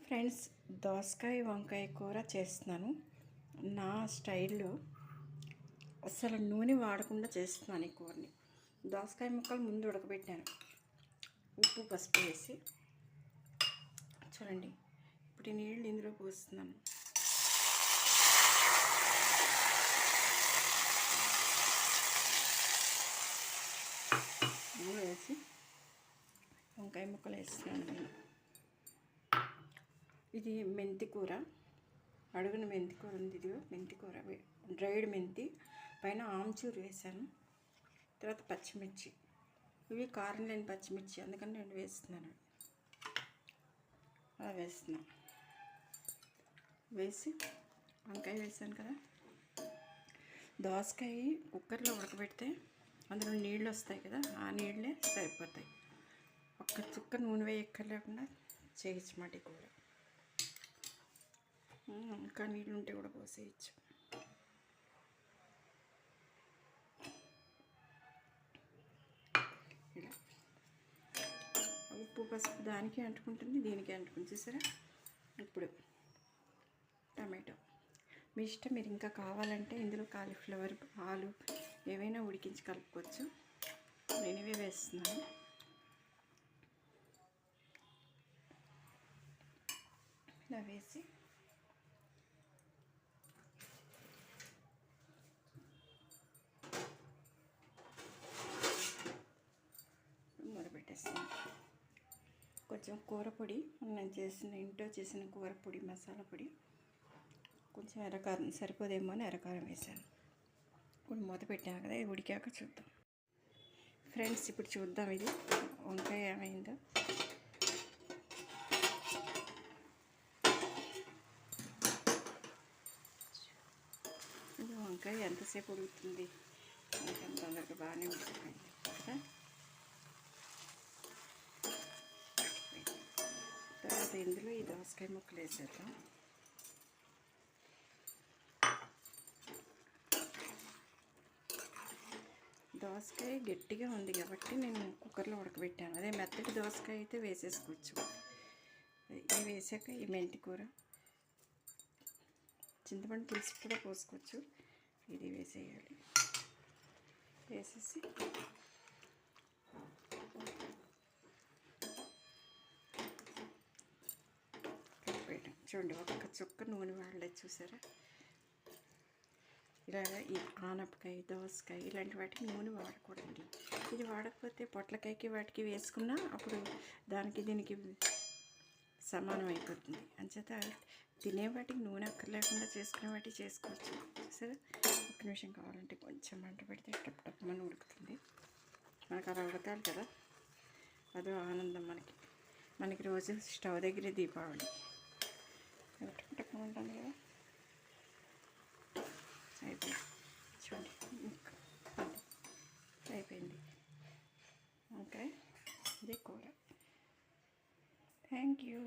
Friends, దోసకాయ వంకాయ కూర చేస్తున్నాను నా స్టైల్లో. అసలు నూనె వాడకుండా చేస్తున్నాను ఈ కూరని. దోసకాయ ముక్కలు ముందు ఉడకబెట్టాను, ఉప్పు పసుపు వేసి. చూడండి, ఇప్పుడు ఈ నీళ్ళు ఇందులో పోస్తున్నాను. నూనె వేసి వంకాయ ముక్కలు వేస్తున్నాను నేను. ఇది మెంతి కూర, అడుగున మెంతి కూర ఉంది. ఇదిగో మెంతి కూర, డ్రైడ్ మెంతి, పైన ఆమ్చూరు వేసాను. తర్వాత పచ్చిమిర్చి, ఇవి కారం లేని పచ్చిమిర్చి, అందుకని నేను వేస్తున్నాను. అలా వేస్తున్నాను. వేసి వంకాయ వేసాను కదా. దోసకాయ కుక్కర్లో ఉడకబెడితే అందులో నీళ్ళు వస్తాయి కదా, ఆ నీళ్ళే సరిపోతాయి. ఒక్క చుక్క నూనె వేయక్కర్లేకుండా చేయొచ్చు మాట ఈ కూర. ఇంకా నీళ్ళు ఉంటే కూడా పోసేయచ్చు. ఇలా ఉప్పు పసుపు దానికి అంటుకుంటుంది, దీనికి అంటుకుంటుంది. చూసారా? ఇప్పుడు టమాటో మీ ఇష్టం. మీరు ఇంకా కావాలంటే ఇందులో కాలీఫ్లవర్, ఆలు ఏవైనా ఉడికించి కలుపుకోవచ్చు. నేను ఇవే వేస్తున్నాను. ఇలా వేసి మొదలుపెట్టేస్తున్నాను. కొంచెం కూర పొడి, నేను ఇంట్లో చేసిన కూర పొడి, మసాలా పొడి, కొంచెం ఎర్రకారం సరిపోదేమో అని ఎర్రకారం వేసాను. ఇప్పుడు మూత పెట్టాను కదా, ఇది ఉడికాక చూద్దాం. ఫ్రెండ్స్, ఇప్పుడు చూద్దాం ఇది వంకాయ ఏమైందో. ఇది వంకాయ ఎంతసేపు ఉడుకుతుంది, వంకాయ తొందరగా బాగానే ఉడికిపోయింది కదా. తర్వాత ఇందులో ఈ దోసకాయ ముక్కలు వేసేద్దాం. దోసకాయ గట్టిగా ఉంది కాబట్టి నేను కుక్కర్లో ఉడకబెట్టాను. అదే మెత్తటి దోసకాయ అయితే వేసేసుకోవచ్చు. ఇవి వేసాక ఈ మెంతి కూర, చింతపండు పులుసు కూడా పోసుకోవచ్చు. ఇది వేసేయాలి. వేసేసి చూడండి, ఒక్క చుక్క నూనె వాడలేదు. చూసారా? ఇలాగ ఈ ఆనపకాయ, దోసకాయ ఇలాంటి వాటికి నూనె వాడకూడదండి. ఇది వాడకపోతే పొట్లకాయకి వాటికి వేసుకున్నా అప్పుడు దానికి దీనికి సమానం అయిపోతుంది. అంచేత తినే వాటికి నూనె అక్కర్లేకుండా చేసుకునే వాటికి చేసుకోవచ్చు. చూసారా? ఒక్క నిమిషం కావాలంటే కొంచెం మంట పెడితే టప్ టప్ అని ఉడుకుతుంది. మనకు అలా ఉడకాలి కదా, అదో ఆనందం మనకి రోజు స్టవ్ దగ్గరే దీపావళి. టప్ టప్ ఉంటుంది కదా. అయిపోయింది. చూడండి, అయిపోయింది. ఓకే, ఇది కూర. Thank you.